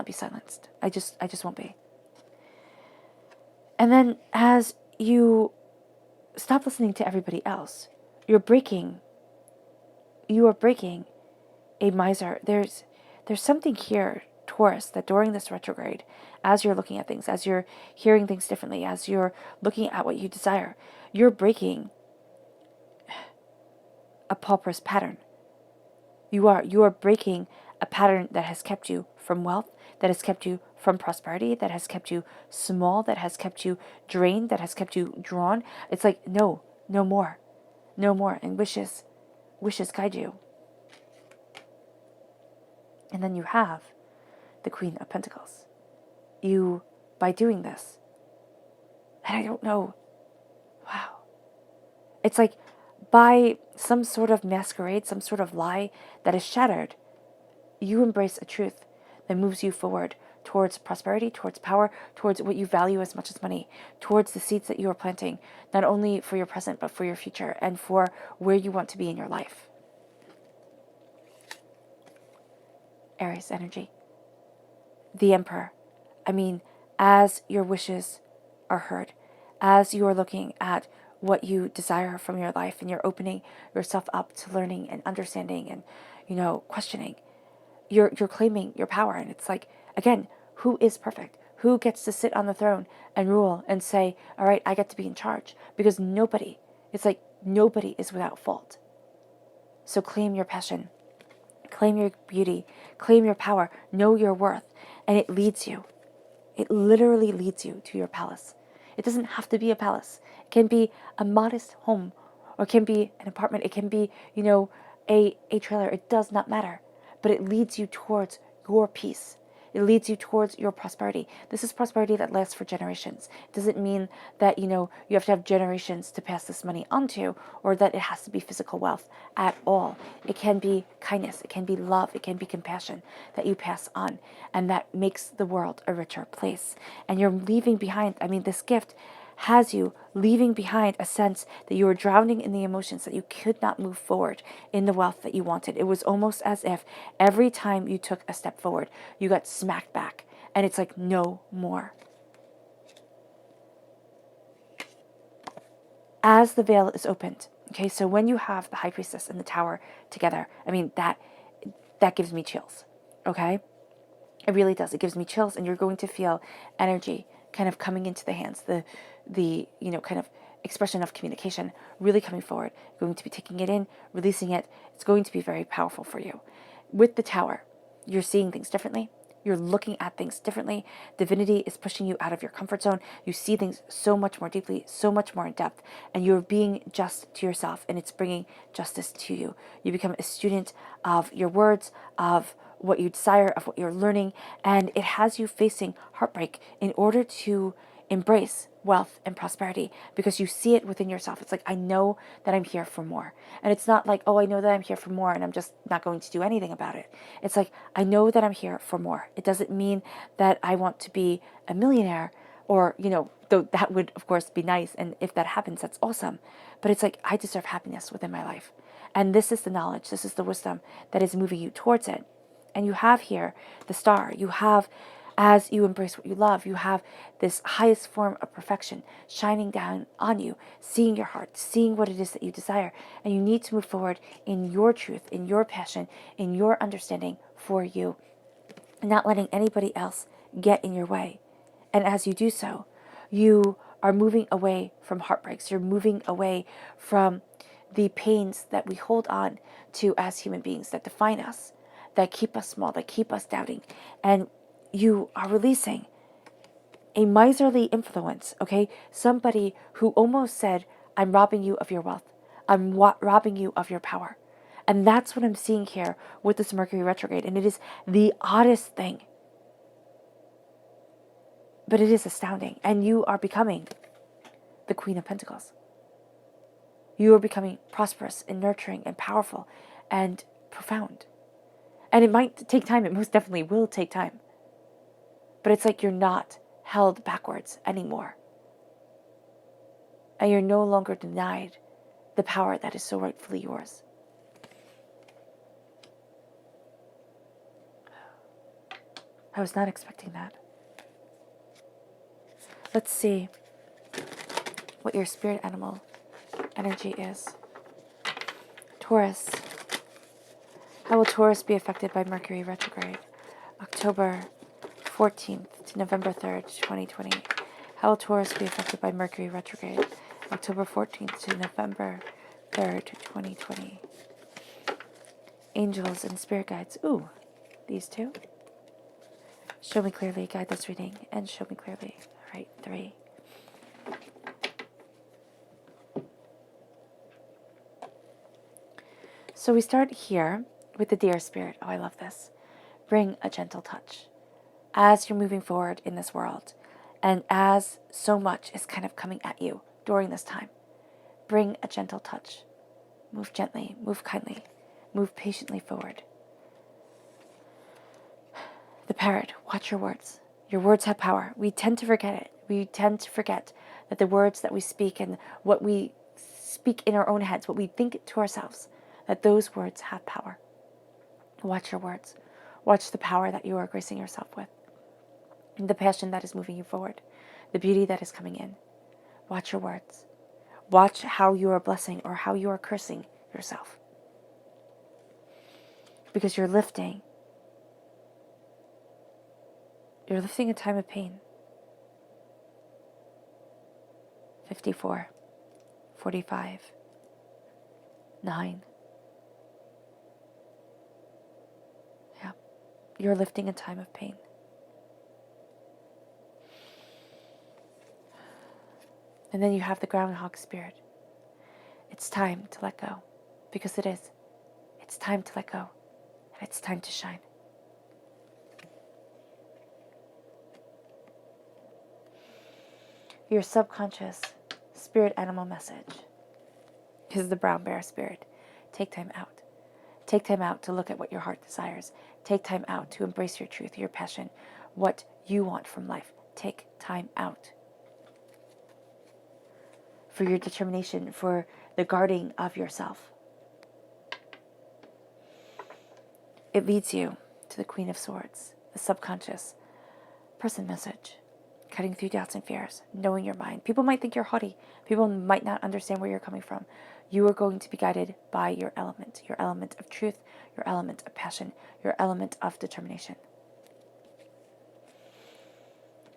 be silenced. I just won't be. And then as you stop listening to everybody else, You're breaking. You are breaking a miser. There's something here, Taurus, that during this retrograde, as you're looking at things, as you're hearing things differently, as you're looking at what you desire, you're breaking a pauper's pattern. You are breaking a pattern that has kept you from wealth, that has kept you from prosperity, that has kept you small, that has kept you drained, that has kept you drawn. It's like, no, no more, no more. And wishes guide you. And then you have the Queen of Pentacles. You, by doing this, and I don't know, wow. It's like by some sort of masquerade, some sort of lie that is shattered, you embrace a truth that moves you forward towards prosperity, towards power, towards what you value as much as money, towards the seeds that you are planting, not only for your present, but for your future and for where you want to be in your life. Aries energy. The Emperor. I mean, as your wishes are heard, as you are looking at what you desire from your life and you're opening yourself up to learning and understanding and, questioning, you're claiming your power. And it's like, again, who is perfect? Who gets to sit on the throne and rule and say, all right, I get to be in charge? Because nobody is without fault. So claim your passion, claim your beauty, claim your power, know your worth, and it leads you. It literally leads you to your palace. It doesn't have to be a palace. It can be a modest home, or it can be an apartment. It can be, a trailer. It does not matter. But it leads you towards your peace. It leads you towards your prosperity. This is prosperity that lasts for generations. It doesn't mean that, you have to have generations to pass this money on to, or that it has to be physical wealth at all. It can be kindness. It can be love. It can be compassion that you pass on. And that makes the world a richer place. And you're leaving behind, this gift has you leaving behind a sense that you were drowning in the emotions, that you could not move forward in the wealth that you wanted. It was almost as if every time you took a step forward, you got smacked back. And it's like, no more. As the veil is opened, okay, so when you have the High Priestess and the Tower together, that gives me chills, okay? It really does. It gives me chills, and you're going to feel energy kind of coming into the hands, the kind of expression of communication really coming forward. You're going to be taking it in, releasing it. It's going to be very powerful for you. With the Tower, you're seeing things differently. You're looking at things differently. Divinity is pushing you out of your comfort zone. You see things so much more deeply, so much more in depth, and you're being just to yourself, and it's bringing justice to you. You become a student of your words, of what you desire, of what you're learning, and it has you facing heartbreak in order to embrace wealth and prosperity, because you see it within yourself. It's like, I know that I'm here for more. And it's not like, oh, I know that I'm here for more and I'm just not going to do anything about it. It's like, I know that I'm here for more. It doesn't mean that I want to be a millionaire, or, though that would, of course, be nice. And if that happens, that's awesome. But it's like, I deserve happiness within my life. And this is the knowledge, this is the wisdom that is moving you towards it. And you have here the star. You have, as you embrace what you love, you have this highest form of perfection shining down on you, seeing your heart, seeing what it is that you desire. And you need to move forward in your truth, in your passion, in your understanding for you, not letting anybody else get in your way. And as you do so, you are moving away from heartbreaks. You're moving away from the pains that we hold on to as human beings, that define us, that keep us small, that keep us doubting. And you are releasing a miserly influence, okay? Somebody who almost said, I'm robbing you of your wealth. I'm robbing you of your power. And that's what I'm seeing here with this Mercury retrograde. And it is the oddest thing. But it is astounding. And you are becoming the Queen of Pentacles. You are becoming prosperous and nurturing and powerful and profound. And it might take time. It most definitely will take time. But it's like you're not held backwards anymore. And you're no longer denied the power that is so rightfully yours. I was not expecting that. Let's see what your spirit animal energy is Taurus. How will Taurus be affected by Mercury retrograde? October 14th to November 3rd, 2020. How will Taurus be affected by Mercury retrograde? October 14th to November 3rd, 2020. Angels and spirit guides. Ooh, these two. Show me clearly, guide this reading, and show me clearly. All right, 3. So we start here with the deer spirit. Oh, I love this. Bring a gentle touch as you're moving forward in this world, and as so much is kind of coming at you during this time. Bring a gentle touch. Move gently, move kindly, move patiently forward. The parrot, watch your words. Your words have power. We tend to forget it. We tend to forget that the words that we speak and what we speak in our own heads, what we think to ourselves, that those words have power. Watch your words. Watch the power that you are gracing yourself with, the passion that is moving you forward, the beauty that is coming in. Watch your words. Watch how you are blessing or how you are cursing yourself. Because you're lifting a time of pain. 54, 45, 9. Yeah, you're lifting a time of pain. And then you have the groundhog spirit. It's time to let go, because it is. It's time to let go, and it's time to shine. Your subconscious spirit animal message is the brown bear spirit. Take time out. Take time out to look at what your heart desires. Take time out to embrace your truth, your passion, what you want from life. Take time out for your determination, for the guarding of yourself. It leads you to the Queen of Swords, the subconscious person message. Cutting through doubts and fears, knowing your mind. People might think you're haughty. People might not understand where you're coming from. You are going to be guided by your element of truth, your element of passion, your element of determination.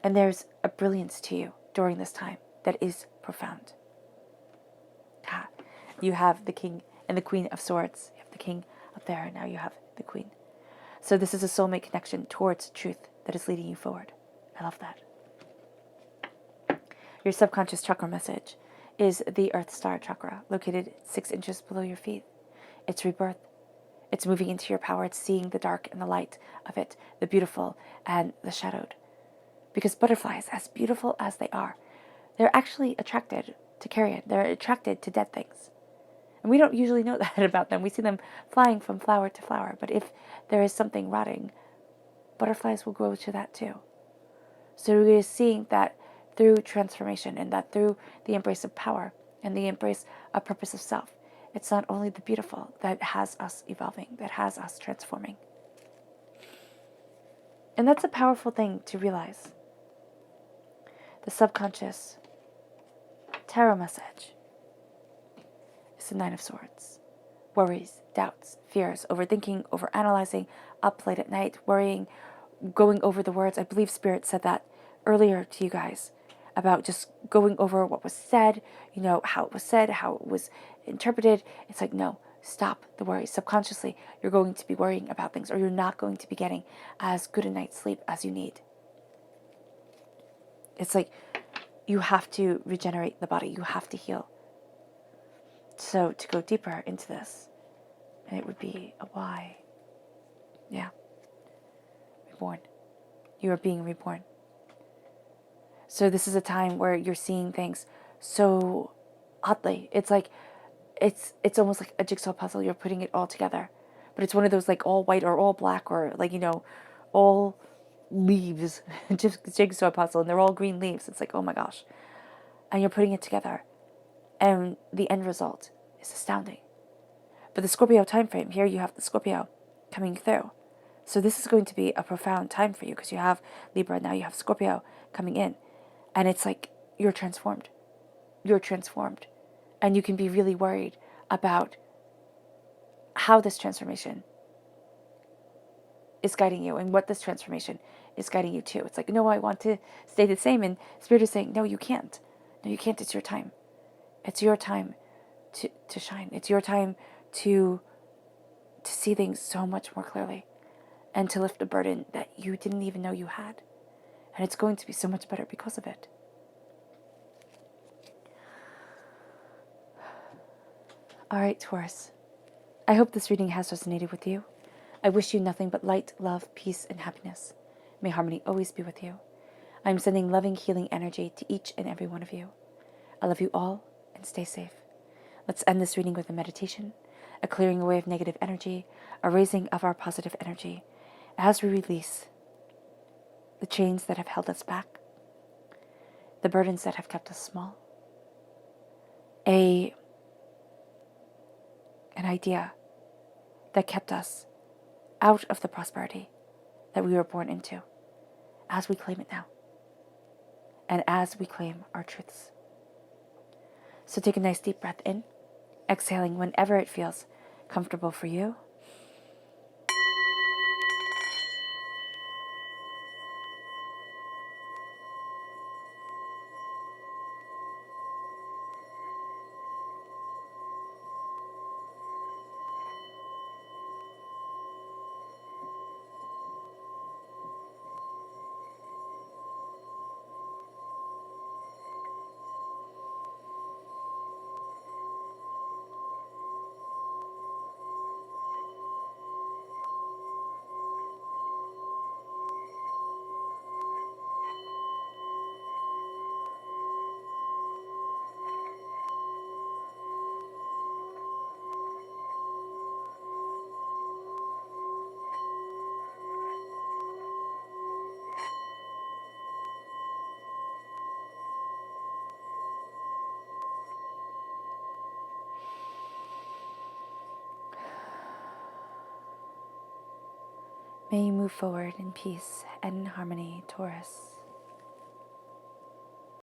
And there's a brilliance to you during this time that is profound. You have the King and the Queen of Swords. You have the King up there, and now you have the Queen. So this is a soulmate connection towards truth that is leading you forward. I love that. Your subconscious chakra message is the Earth Star chakra, located 6 inches below your feet. It's rebirth. It's moving into your power. It's seeing the dark and the light of it, the beautiful and the shadowed. Because butterflies, as beautiful as they are, they're actually attracted to carrion. They're attracted to dead things. And we don't usually know that about them. We see them flying from flower to flower. But if there is something rotting, butterflies will go to that too. So we're seeing that through transformation, and that through the embrace of power and the embrace of purpose of self, it's not only the beautiful that has us evolving, that has us transforming. And that's a powerful thing to realize. The subconscious tarot message is the Nine of Swords. Worries, doubts, fears, overthinking, overanalyzing, up late at night, worrying, going over the words. I believe Spirit said that earlier to you guys, about just going over what was said, how it was said, how it was interpreted. It's like, no, stop the worry. Subconsciously, you're going to be worrying about things, or you're not going to be getting as good a night's sleep as you need. It's like you have to regenerate the body. You have to heal. So to go deeper into this, and it would be a why. Yeah. Reborn. You are being reborn. So this is a time where you're seeing things so oddly. It's like, it's almost like a jigsaw puzzle. You're putting it all together. But it's one of those like all white or all black or like, all leaves, just jigsaw puzzle, and they're all green leaves. It's like, oh my gosh. And you're putting it together. And the end result is astounding. But the Scorpio time frame, here you have the Scorpio coming through. So this is going to be a profound time for you, because you have Libra, now you have Scorpio coming in. And it's like, you're transformed. You're transformed. And you can be really worried about how this transformation is guiding you and what this transformation is guiding you to. It's like, no, I want to stay the same. And Spirit is saying, no, you can't. No, you can't. It's your time. It's your time to shine. It's your time to see things so much more clearly and to lift a burden that you didn't even know you had. And it's going to be so much better because of it. All right, Taurus. I hope this reading has resonated with you. I wish you nothing but light, love, peace, and happiness. May harmony always be with you. I am sending loving, healing energy to each and every one of you. I love you all, and stay safe. Let's end this reading with a meditation, a clearing away of negative energy, a raising of our positive energy, as we release the chains that have held us back, the burdens that have kept us small, an idea that kept us out of the prosperity that we were born into, as we claim it now, and as we claim our truths. So take a nice deep breath in, exhaling whenever it feels comfortable for you. May you move forward in peace and in harmony, Taurus.